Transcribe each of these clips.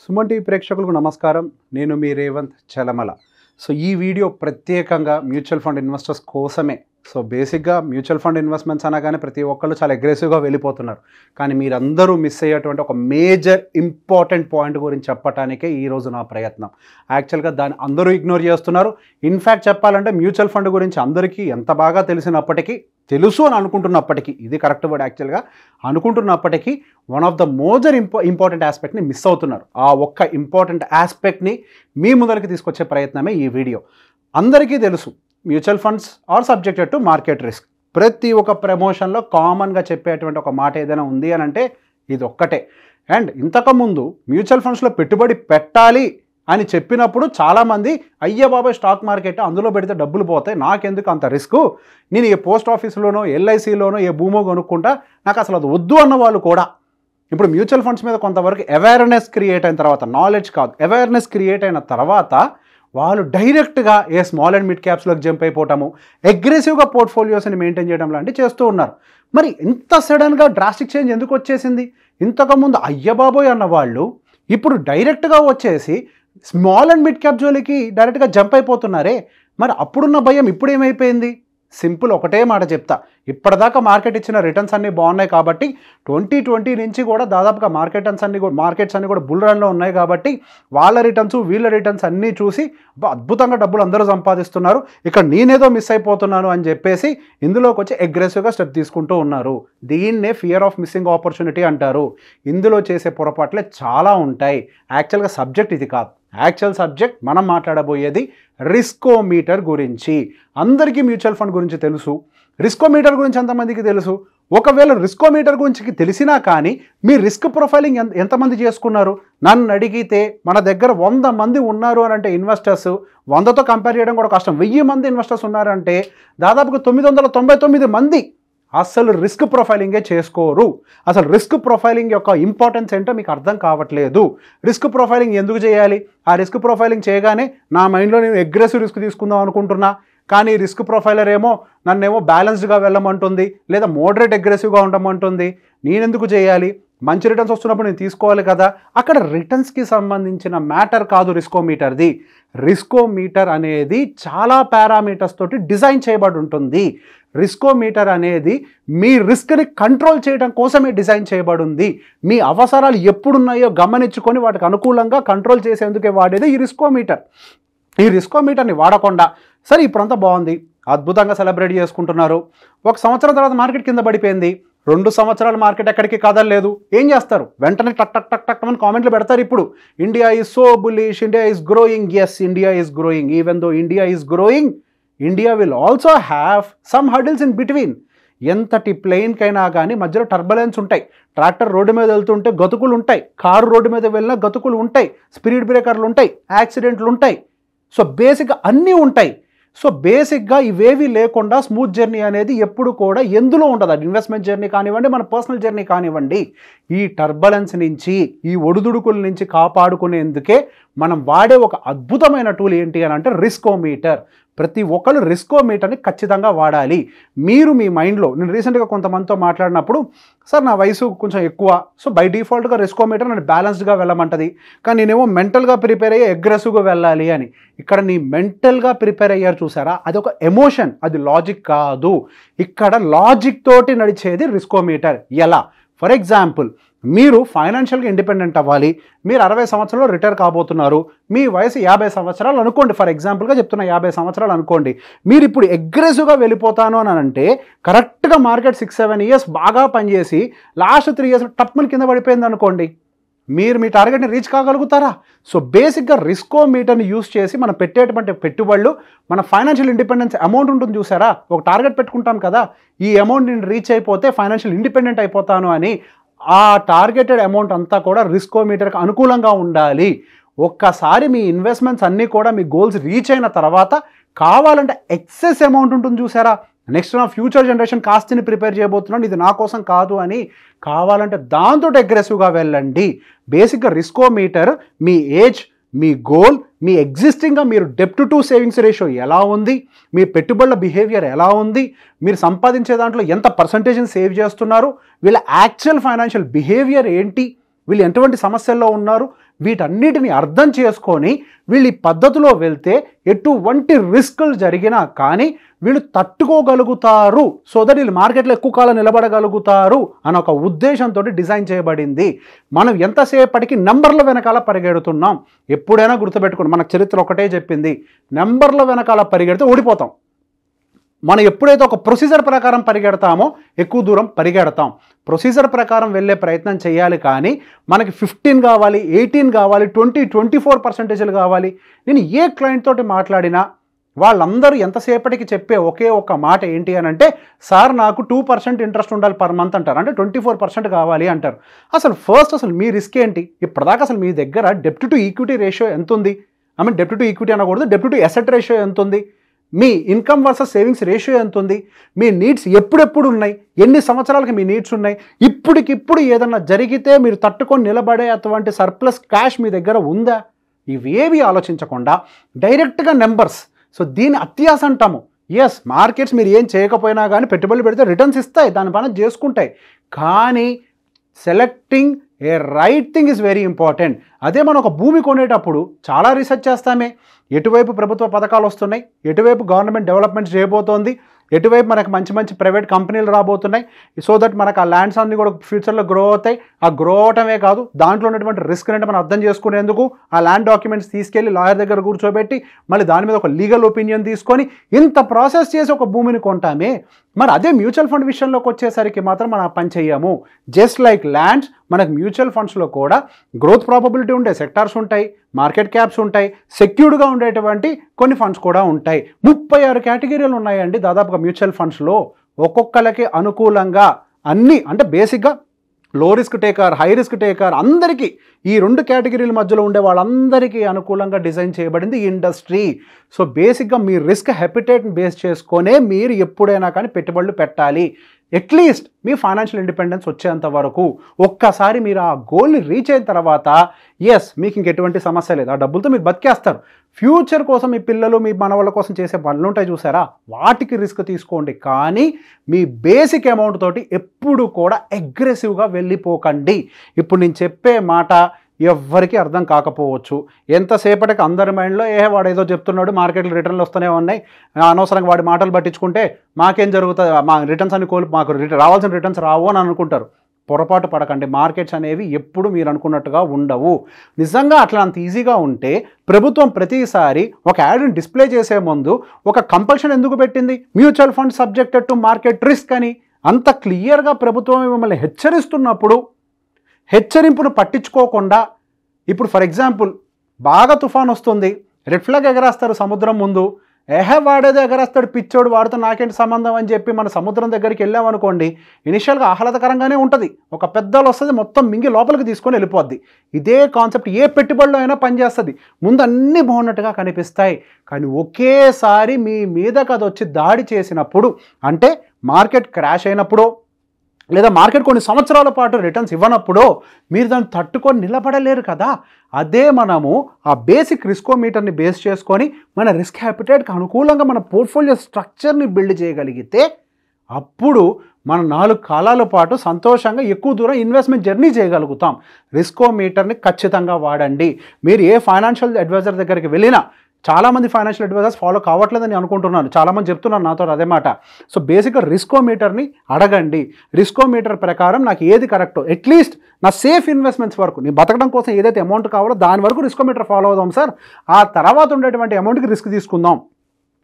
Suman TV ప్రేక్షకులకు నమస్కారం. నేను మీ రేవంత్ చలమల. సో ఈ వీడియో ప్రత్యేకంగా మ్యూచువల్ ఫండ్ ఇన్వెస్టర్స్ కోసమే. సో బేసిక్గా మ్యూచువల్ ఫండ్ ఇన్వెస్ట్మెంట్స్ అనగానే ప్రతి ఒక్కళ్ళు చాలా అగ్రెసివ్గా వెళ్ళిపోతున్నారు. కానీ మీరందరూ మిస్ అయ్యేటువంటి ఒక మేజర్ ఇంపార్టెంట్ పాయింట్ గురించి చెప్పడానికే ఈరోజు నా ప్రయత్నం. యాక్చువల్గా దాన్ని అందరూ ఇగ్నోర్ చేస్తున్నారు. ఇన్ఫ్యాక్ట్ చెప్పాలంటే మ్యూచువల్ ఫండ్ గురించి అందరికీ ఎంత బాగా తెలిసినప్పటికీ, తెలుసు అని అనుకుంటున్నప్పటికీ, ఇది కరెక్ట్ వర్డ్ యాక్చువల్గా, అనుకుంటున్నప్పటికీ one of the major important ఆస్పెక్ట్ని మిస్ అవుతున్నారు. ఆ ఒక్క ఇంపార్టెంట్ ఆస్పెక్ట్ని మీ ముందరికి తీసుకొచ్చే ప్రయత్నమే ఈ వీడియో. అందరికీ తెలుసు mutual funds are subjected to market risk. ప్రతి ఒక్క ప్రమోషన్లో కామన్గా చెప్పేటువంటి ఒక మాట ఏదైనా ఉంది అని అంటే ఇది ఒక్కటే. అండ్ ఇంతకుముందు మ్యూచువల్ ఫండ్స్లో పెట్టుబడి పెట్టాలి అని చెప్పినప్పుడు చాలామంది అయ్య బాబాయ్ స్టాక్ మార్కెట్ అందులో పెడితే డబ్బులు పోతాయి, నాకెందుకు అంత రిస్క్, నేను ఏ పోస్ట్ ఆఫీస్లోనో ఎల్ఐసిలోనో ఏ భూమో కొనుక్కుంటా, నాకు అసలు అది వద్దు అన్న వాళ్ళు కూడా ఇప్పుడు మ్యూచువల్ ఫండ్స్ మీద కొంతవరకు అవేర్నెస్ క్రియేట్ అయిన తర్వాత, నాలెడ్జ్ కాదు అవేర్నెస్ క్రియేట్ అయిన తర్వాత వాళ్ళు డైరెక్ట్గా ఏ స్మాల్ అండ్ మిడ్ క్యాప్స్లోకి జంప్ అయిపోవటము, అగ్రెసివ్గా పోర్ట్ఫోలియోస్ని మెయింటైన్ చేయడం లాంటివి చేస్తూ ఉన్నారు. మరి ఇంత సడన్గా డ్రాస్టిక్ చేంజ్ ఎందుకు వచ్చేసింది? ఇంతకుముందు అయ్యబాబోయ్ అన్న వాళ్ళు ఇప్పుడు డైరెక్ట్గా వచ్చేసి స్మాల్ అండ్ మిడ్ క్యాప్ జోలికి డైరెక్ట్గా జంప్ అయిపోతున్నారే. మరి అప్పుడున్న భయం ఇప్పుడు ఏమైపోయింది? సింపుల్ ఒకటే మాట చెప్తా. ఇప్పటిదాకా మార్కెట్ ఇచ్చిన రిటర్న్స్ అన్నీ బాగున్నాయి కాబట్టి 2020 నుంచి కూడా దాదాపుగా మార్కెట్స్ అన్నీ కూడా బుల్ రన్లో ఉన్నాయి కాబట్టి వాళ్ళ రిటర్న్స్ వీళ్ళ రిటర్న్స్ అన్నీ చూసి అద్భుతంగా డబ్బులు అందరూ సంపాదిస్తున్నారు, ఇక్కడ నేనేదో మిస్ అయిపోతున్నాను అని చెప్పేసి ఇందులోకి వచ్చి అగ్రెసివ్గా స్టెప్ తీసుకుంటూ ఉన్నారు. దీన్నే ఫియర్ ఆఫ్ మిస్సింగ్ ఆపర్చునిటీ అంటారు. ఇందులో చేసే పొరపాట్లే చాలా ఉంటాయి. యాక్చువల్గా సబ్జెక్ట్ ఇది కాదు. యాక్చువల్ సబ్జెక్ట్ మనం మాట్లాడబోయేది రిస్కోమీటర్ గురించి. అందరికీ మ్యూచువల్ ఫండ్ గురించి తెలుసు, రిస్కోమీటర్ గురించి ఎంతమందికి తెలుసు? ఒకవేళ రిస్కోమీటర్ గురించి తెలిసినా కానీ మీ రిస్క్ ప్రొఫైలింగ్ ఎంతమంది చేసుకున్నారు? నన్ను అడిగితే మన దగ్గర 100 మంది ఉన్నారు అని అంటే ఇన్వెస్టర్స్, 100తో కంపేర్ చేయడం కూడా కష్టం, 1000 మంది ఇన్వెస్టర్స్ ఉన్నారంటే దాదాపుగా 999 మంది అసలు రిస్క్ ప్రొఫైలింగే చేసుకోరు. అసలు రిస్క్ ప్రొఫైలింగ్ యొక్క ఇంపార్టెన్స్ ఏంటో మీకు అర్థం కావట్లేదు. రిస్క్ ప్రొఫైలింగ్ ఎందుకు చేయాలి? ఆ రిస్క్ ప్రొఫైలింగ్ చేయగానే నా మైండ్లో నేను అగ్రెసివ్ రిస్క్ తీసుకుందాం అనుకుంటున్నా, కానీ రిస్క్ ప్రొఫైలర్ ఏమో నన్నేమో బ్యాలెన్స్డ్గా వెళ్ళమంటుంది, లేదా మోడరేట్ అగ్రెసివ్గా ఉండమంటుంది. నేనెందుకు చేయాలి? మంచి రిటర్న్స్ వస్తున్నప్పుడు నేను తీసుకోవాలి కదా. అక్కడ రిటర్న్స్కి సంబంధించిన మ్యాటర్ కాదు రిస్కోమీటర్ది. రిస్కోమీటర్ అనేది చాలా పారామీటర్స్ తోటి డిజైన్ చేయబడి ఉంటుంది. రిస్కోమీటర్ అనేది మీ రిస్క్ని కంట్రోల్ చేయడం కోసమే డిజైన్ చేయబడింది. మీ అవసరాలు ఎప్పుడున్నాయో గమనించుకొని వాటికి అనుకూలంగా కంట్రోల్ చేసేందుకే వాడేది ఈ రిస్కోమీటర్. ఈ రిస్కోమీటర్ని వాడకుండా సరే ఇప్పుడంతా బాగుంది, అద్భుతంగా సెలబ్రేట్ చేసుకుంటున్నారు, ఒక సంవత్సరం తర్వాత మార్కెట్ కింద పడిపోయింది, 2 సంవత్సరాల మార్కెట్ ఎక్కడికి కదలలేదు, ఏం చేస్తారు? వెంటనే టక్ టక్ టక్ టక్ అని కామెంట్లు పెడతారు. ఇప్పుడు India is so bullish, India is growing. Yes, India is growing. Even though India is growing, India will also have some hurdles in between. ఎంతటి ప్లేన్కైనా కానీ మధ్యలో టర్బులెన్స్ ఉంటాయి. ట్రాక్టర్ రోడ్డు మీద వెళ్తుంటే గతుకులు ఉంటాయి, కారు రోడ్డు మీద వెళ్ళినా గతుకులు ఉంటాయి, స్పీడ్ బ్రేకర్లు ఉంటాయి, యాక్సిడెంట్లు ఉంటాయి. సో బేసిక్గా అన్నీ ఉంటాయి. సో బేసిక్గా ఇవేవి లేకుండా స్మూత్ జర్నీ అనేది ఎప్పుడు కూడా ఎందులో ఉండదు. అది ఇన్వెస్ట్మెంట్ జర్నీ కానివ్వండి, మన పర్సనల్ జర్నీ కానివ్వండి. ఈ టర్బులెన్స్ నుంచి, ఈ ఒడిదుడుకుల నుంచి కాపాడుకునేందుకే మనం వాడే ఒక అద్భుతమైన టూల్ ఏంటి అని అంటే రిస్కోమీటర్. ప్రతి ఒక్కరు రిస్కోమీటర్ని ఖచ్చితంగా వాడాలి. మీరు మీ మైండ్లో, నేను రీసెంట్గా కొంతమందితో మాట్లాడినప్పుడు, సార్ నా వయసు కొంచెం ఎక్కువ, సో బై డిఫాల్ట్గా రిస్కోమీటర్ నన్ను బ్యాలెన్స్డ్గా వెళ్ళమంటది, కానీ నేనేమో మెంటల్గా ప్రిపేర్ అయ్యి అగ్రెసివ్గా వెళ్ళాలి అని. ఇక్కడ నీ మెంటల్గా ప్రిపేర్ అయ్యారు చూసారా, అది ఒక ఎమోషన్, అది లాజిక్ కాదు. ఇక్కడ లాజిక్ తోటి నడిచేది రిస్కోమీటర్. ఎలా? ఫర్ ఎగ్జాంపుల్, మీరు ఫైనాన్షియల్గా ఇండిపెండెంట్ అవ్వాలి, మీరు 60 సంవత్సరాలు రిటైర్ కాబోతున్నారు, మీ వయసు 50 సంవత్సరాలు అనుకోండి, ఫర్ ఎగ్జాంపుల్గా చెప్తున్నా 50 సంవత్సరాలు అనుకోండి. మీరు ఇప్పుడు అగ్రెసివ్గా వెళ్ళిపోతాను అని అంటే కరెక్ట్గా మార్కెట్ 6-7 ఇయర్స్ బాగా పనిచేసి లాస్ట్ 3 ఇయర్స్ టప్మని కింద పడిపోయింది అనుకోండి, మీరు మీ టార్గెట్ని రీచ్ కాగలుగుతారా? సో బేసిక్గా రిస్కోమీటర్ని యూస్ చేసి మనం పెట్టేటువంటి పెట్టుబడులు, మన ఫైనాన్షియల్ ఇండిపెండెన్స్ అమౌంట్ ఉంటుంది చూసారా, ఒక టార్గెట్ పెట్టుకుంటాం కదా, ఈ అమౌంట్ నేను రీచ్ అయిపోతే ఫైనాన్షియల్ ఇండిపెండెంట్ అయిపోతాను అని. ఆ టార్గెటెడ్ అమౌంట్ అంతా కూడా రిస్కోమీటర్కి అనుకూలంగా ఉండాలి. ఒక్కసారి మీ ఇన్వెస్ట్మెంట్స్ అన్నీ కూడా మీ గోల్స్ రీచ్ అయిన తర్వాత కావాలంటే ఎక్సెస్ అమౌంట్ ఉంటుంది చూసారా, నెక్స్ట్ నా ఫ్యూచర్ జనరేషన్ కాస్ట్ని ప్రిపేర్ చేయబోతున్నాను, ఇది నా కోసం కాదు అని కావాలంటే దాంతో అగ్రెసివ్గా వెళ్ళండి. బేసిక్గా రిస్కోమీటర్ మీ ఏజ్, మీ గోల్, మీ ఎగ్జిస్టింగ్గా మీరు డెప్ట్ టు సేవింగ్స్ రేషియో ఎలా ఉంది, మీ పెట్టుబడుల బిహేవియర్ ఎలా ఉంది, మీరు సంపాదించే దాంట్లో ఎంత పర్సంటేజ్ని సేవ్ చేస్తున్నారు, వీళ్ళ యాక్చువల్ ఫైనాన్షియల్ బిహేవియర్ ఏంటి, వీళ్ళు ఎటువంటి సమస్యల్లో ఉన్నారు, వీటన్నిటిని అర్థం చేసుకొని వీళ్ళు ఈ పద్ధతిలో వెళ్తే ఎటువంటి రిస్కులు జరిగినా కానీ వీళ్ళు తట్టుకోగలుగుతారు, సో దట్ వీళ్ళు మార్కెట్లో ఎక్కువ కాలం నిలబడగలుగుతారు అన్న ఒక ఉద్దేశంతో డిజైన్ చేయబడింది. మనం ఎంతసేపటికి నెంబర్ల వెనకాల పరిగెడుతున్నాం. ఎప్పుడైనా గుర్తుపెట్టుకోండి, మనకు చరిత్ర ఒకటే చెప్పింది, నెంబర్ల వెనకాల పరిగెడితే ఓడిపోతాం. మనం ఎప్పుడైతే ఒక ప్రొసీజర్ ప్రకారం పరిగెడతామో ఎక్కువ దూరం పరిగెడతాం. ప్రొసీజర్ ప్రకారం వెళ్ళే ప్రయత్నం చేయాలి, కానీ మనకి 15 కావాలి, 18 కావాలి, 24% కావాలి. నేను ఏ క్లయింట్ తోటి మాట్లాడినా వాళ్ళందరూ ఎంతసేపటికి చెప్పే ఒకే ఒక మాట ఏంటి అని అంటే, సార్ నాకు 2% ఇంట్రెస్ట్ ఉండాలి పర్ మంత్ అంటారు, అంటే 24% కావాలి అంటారు. అసలు మీ రిస్క్ ఏంటి? ఇప్పటిదాకా అసలు మీ దగ్గర డెప్ట్ టు ఈక్విటీ రేషియో ఎంత ఉంది? డెప్ట్ టు ఈక్విటీ అనకూడదు, డెప్ట్ టు అసెట్ రేషియో ఎంత ఉంది? మీ ఇన్కమ్ వర్సెస్ సేవింగ్స్ రేషియో ఎంత ఉంది? మీ నీడ్స్ ఎప్పుడెప్పుడు ఉన్నాయి? ఎన్ని సంవత్సరాలకి మీ నీడ్స్ ఉన్నాయి? ఇప్పటికిప్పుడు ఏదన్నా జరిగితే మీరు తట్టుకొని నిలబడే అటువంటి సర్ప్లస్ క్యాష్ మీ దగ్గర ఉందా? ఇవేవి ఆలోచించకుండా డైరెక్ట్గా నెంబర్స్. సో దీన్ని అత్యాస అంటాము. ఎస్, మార్కెట్స్ మీరు ఏం చేయకపోయినా కానీ పెట్టుబడులు పెడితే రిటర్న్స్ ఇస్తాయి, దాని పని చేసుకుంటాయి. కానీ selecting A right thing is very important. అదే మనం ఒక భూమి కొనేటప్పుడు చాలా రీసెర్చ్ చేస్తామే. ఎటువైపు ప్రభుత్వ పథకాలు వస్తున్నాయి, ఎటువైపు గవర్నమెంట్ డెవలప్మెంట్ చేయబోతోంది, ఎటువైపు మనకు మంచి మంచి ప్రైవేట్ కంపెనీలు రాబోతున్నాయి, సో దట్ మనకు ఆ ల్యాండ్స్ అన్నీ కూడా ఫ్యూచర్లో గ్రో అవుతాయి. ఆ గ్రో అవటమే కాదు, దాంట్లో ఉన్నటువంటి రిస్క్ అంటే మనం అర్థం చేసుకునేందుకు ఆ ల్యాండ్ డాక్యుమెంట్స్ తీసుకెళ్ళి లాయర్ దగ్గర కూర్చోబెట్టి మళ్ళీ దాని మీద ఒక లీగల్ ఒపీనియన్ తీసుకొని ఇంత ప్రాసెస్ చేసి ఒక భూమిని కొంటామే. మరి అదే మ్యూచువల్ ఫండ్ విషయంలోకి వచ్చేసరికి మాత్రం మనం పని చెయ్యము. జస్ట్ లైక్ ల్యాండ్స్, మనకు మ్యూచువల్ ఫండ్స్లో కూడా గ్రోత్ ప్రాబబిలిటీ ఉండే సెక్టార్స్ ఉంటాయి, మార్కెట్ క్యాప్స్ ఉంటాయి, సెక్యూర్డ్గా ఉండేటువంటి కొన్ని ఫండ్స్ కూడా ఉంటాయి. 36 కేటగిరీలు ఉన్నాయండి దాదాపుగా మ్యూచువల్ ఫండ్స్లో. ఒక్కొక్కరికి అనుకూలంగా అన్నీ, అంటే బేసిక్గా లో risk taker, high risk taker, అందరికీ ఈ 2 కేటగిరీల మధ్యలో ఉండే వాళ్ళందరికీ అనుకూలంగా డిజైన్ చేయబడింది ఈ ఇండస్ట్రీ. సో బేసిక్గా మీ రిస్క్ హ్యాపిటేట్ని బేస్ చేసుకొనే మీరు ఎప్పుడైనా కానీ పెట్టుబడులు పెట్టాలి. అట్లీస్ట్ మీ ఫైనాన్షియల్ ఇండిపెండెన్స్ వచ్చేంత వరకు. ఒక్కసారి మీరు ఆ గోల్ని రీచ్ అయిన తర్వాత ఎస్, మీకు ఇంకెటువంటి సమస్య లేదు, ఆ డబ్బులతో మీరు బతికేస్తారు. ఫ్యూచర్ కోసం మీ పిల్లలు, మీ మనవాళ్ళ కోసం చేసే పనులు ఉంటాయి చూసారా, వాటికి రిస్క్ తీసుకోండి. కానీ మీ బేసిక్ అమౌంట్ తోటి ఎప్పుడు కూడా అగ్రెసివ్గా వెళ్ళిపోకండి. ఇప్పుడు నేను చెప్పే మాట ఎవ్వరికీ అర్థం కాకపోవచ్చు. ఎంతసేపటికి అందరి మైండ్లో వాడు ఏదో చెప్తున్నాడు, మార్కెట్లో రిటర్న్లు వస్తూనే ఉన్నాయి, అనవసరంగా వాడి మాటలు పట్టించుకుంటే మాకేం జరుగుతుంది, మా రిటర్న్స్ అని మాకు రావాల్సిన రిటర్న్స్ రావు అని అనుకుంటారు. పొరపాటు పడకండి. మార్కెట్స్ అనేవి ఎప్పుడు మీరు అనుకున్నట్టుగా ఉండవు. నిజంగా అట్లా అంత ఈజీగా ఉంటే ప్రభుత్వం ప్రతిసారి ఒక యాడ్ని డిస్ప్లే చేసే ముందు ఒక కంపల్షన్ ఎందుకు పెట్టింది? Mutual fund subjected to market risk అని. అంత క్లియర్గా ప్రభుత్వం మిమ్మల్ని హెచ్చరిస్తున్నప్పుడు హెచ్చరింపును పట్టించుకోకుండా, ఇప్పుడు ఫర్ ఎగ్జాంపుల్ బాగా తుఫాన్ వస్తుంది, రెడ్ ఫ్లాగ్ ఎగరేస్తారు సముద్రం ముందు, వాడేదో ఎగరేస్తాడు పిచ్చోడు, వాడితో నాకేంటి సంబంధం అని చెప్పి మన సముద్రం దగ్గరికి వెళ్ళామనుకోండి, ఇనిషియల్గా ఆహ్లాదకరంగానే ఉంటుంది, ఒక పెద్దలు వస్తుంది మొత్తం మింగి లోపలికి తీసుకొని వెళ్ళిపోద్ది. ఇదే కాన్సెప్ట్ ఏ పెట్టుబడిలో అయినా పనిచేస్తుంది. ముందు అన్నీ బాగున్నట్టుగా కనిపిస్తాయి, కానీ ఒకేసారి మీ మీదకి అది వచ్చి దాడి చేసినప్పుడు, అంటే మార్కెట్ క్రాష్ అయినప్పుడు లేదా మార్కెట్ కొన్ని సంవత్సరాల పాటు రిటర్న్స్ ఇవ్వనప్పుడు మీరు దాన్ని తట్టుకొని నిలబడలేరు కదా. అదే మనము ఆ బేసిక్ రిస్కోమీటర్ని బేస్ చేసుకొని మన రిస్క్ హ్యాపిటేట్కి అనుకూలంగా మన పోర్ట్ఫోలియో స్ట్రక్చర్ని బిల్డ్ చేయగలిగితే అప్పుడు మనం 4 కాలాల పాటు సంతోషంగా ఎక్కువ దూరం ఇన్వెస్ట్మెంట్ జర్నీ చేయగలుగుతాం. రిస్కోమీటర్ని ఖచ్చితంగా వాడండి. మీరు ఏ ఫైనాన్షియల్ అడ్వైజర్ దగ్గరికి వెళ్ళినా, చాలామంది ఫైనాన్షియల్ అడ్వైజర్స్ ఫాలో కావట్లేదని అనుకుంటున్నాను, చాలామంది చెప్తున్నారు నాతో అదే మాట. సో బేసిక్గా రిస్కోమీటర్ని అడగండి. రిస్కోమీటర్ ప్రకారం నాకు ఏది కరెక్టో, అట్లీస్ట్ నా సేఫ్ ఇన్వెస్ట్మెంట్స్ వరకు, నేను బతకడం కోసం ఏదైతే అమౌంట్ కావాలో దాని వరకు రిస్కోమీటర్ ఫాలో అవుదాం సార్, ఆ తర్వాత ఉండేటువంటి అమౌంట్కి రిస్క్ తీసుకుందాం.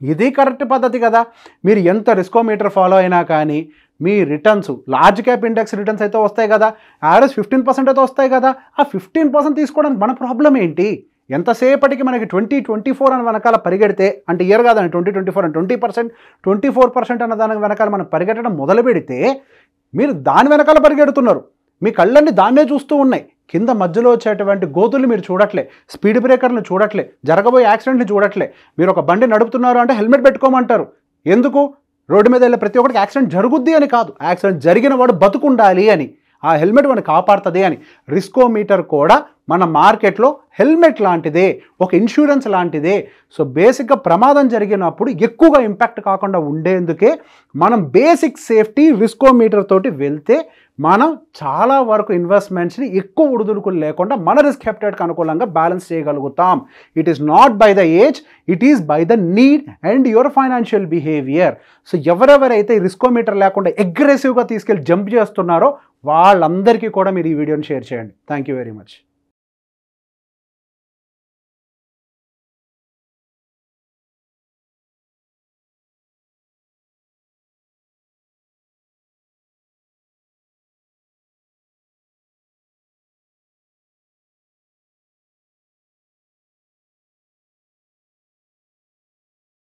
ఇది కరెక్ట్ పద్ధతి కదా. మీరు ఎంత రిస్కోమీటర్ ఫాలో అయినా కానీ మీ returns, large cap index returns అయితే వస్తాయి కదా, యావరేజ్ 15% అయితే వస్తాయి కదా. ఆ 15% తీసుకోవడానికి మన ప్రాబ్లం ఏంటి? ఎంతసేపటికి మనకి 2024 అని వెనకాల పరిగెడితే, అంటే ఇయర్ కాదండి 2024 అని 20%, 24% అన్న దాని వెనకాల మనం పరిగెట్టడం మొదలు పెడితే మీరు దాని వెనకాల పరిగెడుతున్నారు. మీ కళ్ళన్నీ దాన్నే చూస్తూ ఉన్నాయి. కింద మధ్యలో వచ్చేటువంటి గోతుల్ని మీరు చూడట్లే, స్పీడ్ బ్రేకర్ని చూడట్లే, జరగబోయే యాక్సిడెంట్ని చూడట్లే. మీరు ఒక బండి నడుపుతున్నారు అంటే హెల్మెట్ పెట్టుకోమంటారు. ఎందుకు? రోడ్డు మీద వెళ్ళే ప్రతి ఒక్కరికి యాక్సిడెంట్ జరుగుద్ది అని కాదు, యాక్సిడెంట్ జరిగిన వాడు బతుకుండాలి అని. ఆ హెల్మెట్ మనకు కాపాడుతుంది అని. రిస్కోమీటర్ కూడా మన మార్కెట్లో హెల్మెట్ లాంటిదే, ఒక ఇన్సూరెన్స్ లాంటిదే. సో బేసిక్గా ప్రమాదం జరిగినప్పుడు ఎక్కువగా ఇంపాక్ట్ కాకుండా ఉండేందుకే మనం బేసిక్ సేఫ్టీ రిస్కోమీటర్ తోటి వెళ్తే మనం చాలా వరకు ఇన్వెస్ట్మెంట్స్ని ఎక్కువ ఒడిదుడుకులు లేకుండా మన రిస్క్ హ్యాపిటేట్కి అనుకూలంగా బ్యాలెన్స్ చేయగలుగుతాం. It is not by the age, it is by the need and your financial behaviour. So ఎవరెవరైతే రిస్కోమీటర్ లేకుండా అగ్రెసివ్గా తీసుకెళ్ళి జంప్ చేస్తున్నారో వాళ్ళందరికీ కూడా మీరు ఈ వీడియోని షేర్ చేయండి. Thank you very much.